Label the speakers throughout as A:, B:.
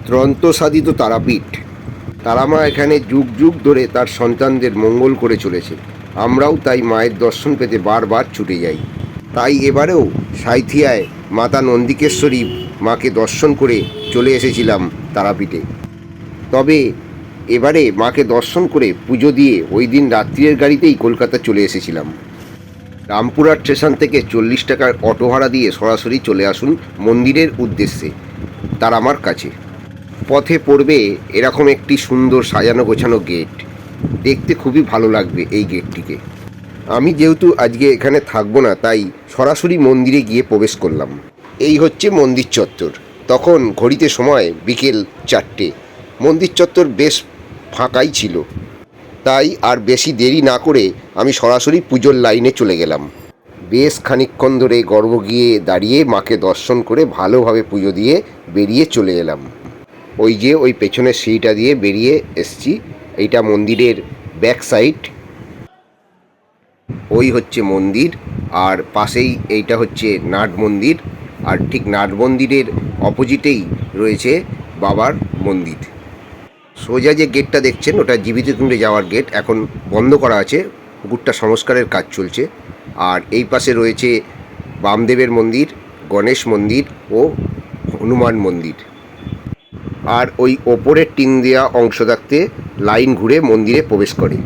A: ত্রন্তসাধিত তারাপীঠ। তারামা এখানে যুগ যুগ ধরে তার সন্তানদের মঙ্গল করে চলেছে। আমরাও তাই মায়ের দর্শন পেতে বারবার ছুটে যাই। তাই এবারেও সাঁইথিয়ায় মাতা নন্দিকেশ্বরী মাকে দর্শন করে চলে এসেছিলাম তারাপীঠে। তবে এবারে মাকে দর্শন করে পুজো দিয়ে ওই দিন রাত্রির গাড়িতেই কলকাতা চলে এসেছিলাম। রামপুরহাট স্টেশন থেকে 40 টাকার অটো ভাড়া দিয়ে সরাসরি চলে আসুন মন্দিরের উদ্দেশ্যে তারামার কাছে। পথে পড়বে এরকম একটি সুন্দর সাজানো গোছানো গেট। দেখতে খুবই ভালো লাগবে এই গেটটিকে। আমি যেহেতু আজকে এখানে থাকবো না, তাই সরাসরি মন্দিরে গিয়ে প্রবেশ করলাম। এই হচ্ছে মন্দির চত্বর। তখন ঘড়িতে সময় বিকেল 4টে। মন্দির চত্বর বেশ ফাঁকাই ছিল, তাই আর বেশি দেরি না করে আমি সরাসরি পুজোর লাইনে চলে গেলাম। বেশ খানিকক্ষণ ধরে গিয়ে দাঁড়িয়ে মাকে দর্শন করে ভালোভাবে পুজো দিয়ে বেরিয়ে চলে এলাম। ওই যে ওই পেছনের সিঁড়িটা দিয়ে বেরিয়ে এসছি, এইটা মন্দিরের ব্যাক সাইড। ওই হচ্ছে মন্দির, আর পাশেই এইটা হচ্ছে নাট মন্দির, আর ঠিক নাট মন্দিরের অপোজিটেই রয়েছে বাবার মন্দির। সোজা যে গেটটা দেখছেন ওটা জীবিত কুণ্ডে যাওয়ার গেট, এখন বন্ধ করা আছে, পুকুরটা সংস্কারের কাজ চলছে। আর এই পাশে রয়েছে বামদেবের মন্দির, গণেশ মন্দির ও হনুমান মন্দির। আর ওই ওপরের টিন দেওয়া অংশ থাকতে লাইন ঘুরে মন্দিরে প্রবেশ করে।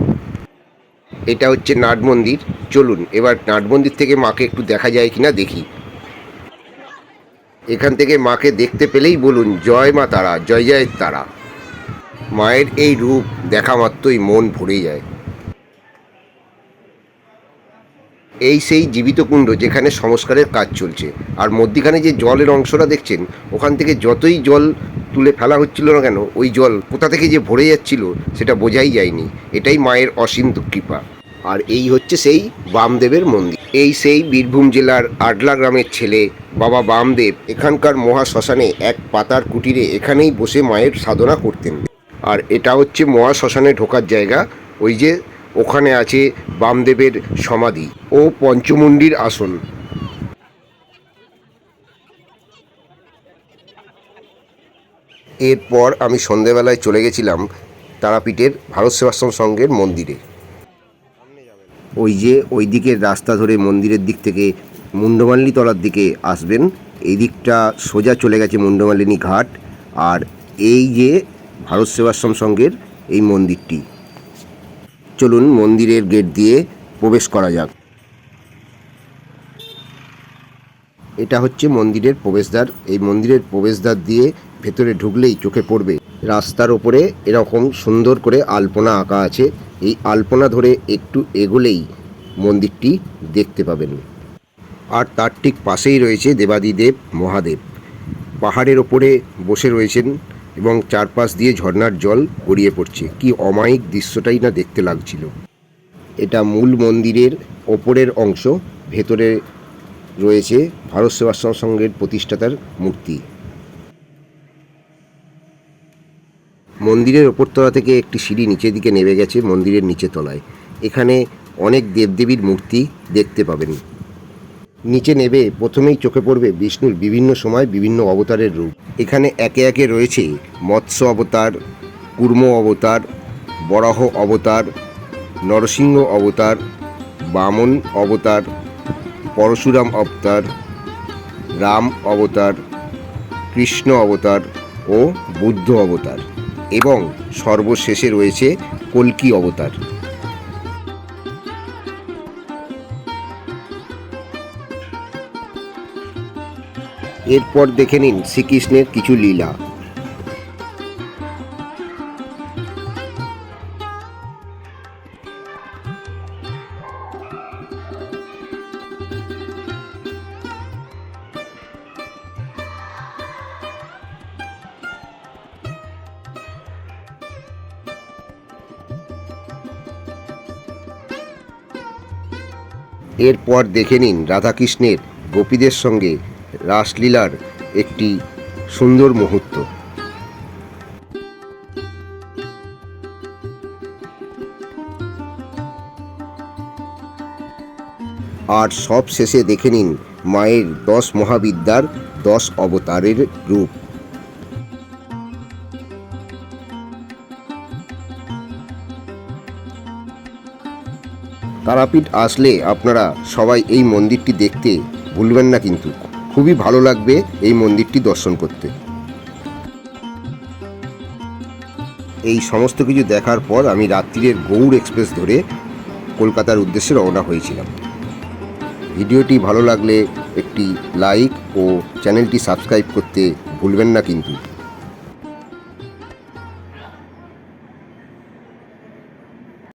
A: এটা হচ্ছে নাট মন্দির। চলুন এবার নাট মন্দির থেকে মাকে একটু দেখা যায় কিনা দেখি। এখান থেকে মাকে দেখতে পেলেই বলুন জয় মা তারা, জয় জয় তারা। মায়ের এই রূপ দেখা মাত্রই মন ভরে যায়। এই সেই জীবিত কুণ্ড যেখানে সংস্কারের কাজ চলছে। আর মধ্যিখানে যে জলের অংশটা দেখছেন, ওখান থেকে যতই জল তুলে ফেলা হচ্ছিল না কেন, ওই জল কোথা থেকে যে ভরে যাচ্ছিল সেটা বোঝাই যায়নি। এটাই মায়ের অসীম কৃপা। আর এই হচ্ছে সেই বামদেবের মন্দির। এই সেই বীরভূম জেলার আডলা গ্রামের ছেলে বাবা বামদেব এখানকার মহাশ্মশানে এক পাতার কুটিরে এখানেই বসে মায়ের সাধনা করতেন। আর এটা হচ্ছে মহাশ্মশানে ঢোকার জায়গা। ওই যে ওখানে আছে বামদেবের সমাধি ও পঞ্চমুণ্ডির আসন। এরপর আমি সন্ধেবেলায় চলে গেছিলাম তারাপীঠের ভারত সেবাশ্রম সংঘের মন্দিরে। ওই যে ওই দিকের রাস্তা ধরে মন্দিরের দিক থেকে মুন্ডমালিনী তলার দিকে আসবেন, এই দিকটা সোজা চলে গেছে মুন্ডমালিনী ঘাট। আর এই যে ভারত সেবাশ্রম সংঘের এই মন্দিরটি। চলুন মন্দিরের গেট দিয়ে প্রবেশ করা যাক। এটা হচ্ছে মন্দিরের প্রবেশদ্বার। এই মন্দিরের প্রবেশদ্বার দিয়ে ভেতরে ঢুকলেই চোখে পড়বে রাস্তার ওপরে এরকম সুন্দর করে আলপনা আঁকা আছে। এই আলপনা ধরে একটু এগোলেই মন্দিরটি দেখতে পাবেন। আর তার ঠিক পাশেই রয়েছে দেবাদিদেব মহাদেব। পাহাড়ের ওপরে বসে রয়েছেন এবং চারপাশ দিয়ে ঝর্ণার জল গড়িয়ে পড়ছে। কি অমায়িক দৃশ্যটাই না দেখতে লাগছিল। এটা মূল মন্দিরের ওপরের অংশ। ভেতরে রয়েছে ভারত সেবাশ্রম সংঘের প্রতিষ্ঠাতার মূর্তি। মন্দিরের ওপরতলা থেকে একটি সিঁড়ি নিচের দিকে নেমে গেছে মন্দিরের নিচে তলায়। এখানে অনেক দেবদেবীর মূর্তি দেখতে পাবেন। নিচে নেবে প্রথমেই চোখে পড়বে বিষ্ণুর বিভিন্ন সময় বিভিন্ন অবতারের রূপ। এখানে একে একে রয়েছে মৎস্য অবতার, কুর্ম অবতার, বরাহ অবতার, নরসিংহ অবতার, বামন অবতার, পরশুরাম অবতার, রাম অবতার, কৃষ্ণ অবতার ও বুদ্ধ অবতার, এবং সর্বশেষে রয়েছে কল্কি অবতার। এরপর দেখে নিন শ্রীকৃষ্ণের কিছু লীলা। এরপর দেখে নিন রাধাকৃষ্ণের গোপীদের সঙ্গে রাসলীলার একটি সুন্দর মুহূর্ত। আর সব শেষে দেখে নিন মায়ের 10 মহাবিদ্যার 10 অবতারের রূপ। তারাপীঠ আসলে আপনারা সবাই এই মন্দিরটি দেখতে ভুলবেন না, কিন্তু খুবই ভালো লাগবে এই মন্দিরটি দর্শন করতে। এই সমস্ত কিছু দেখার পর আমি রাত্রিরের গৌড় এক্সপ্রেস ধরে কলকাতার উদ্দেশ্যে রওনা হয়েছিলাম। ভিডিওটি ভালো লাগলে একটি লাইক ও চ্যানেলটি সাবস্ক্রাইব করতে ভুলবেন না কিন্তু।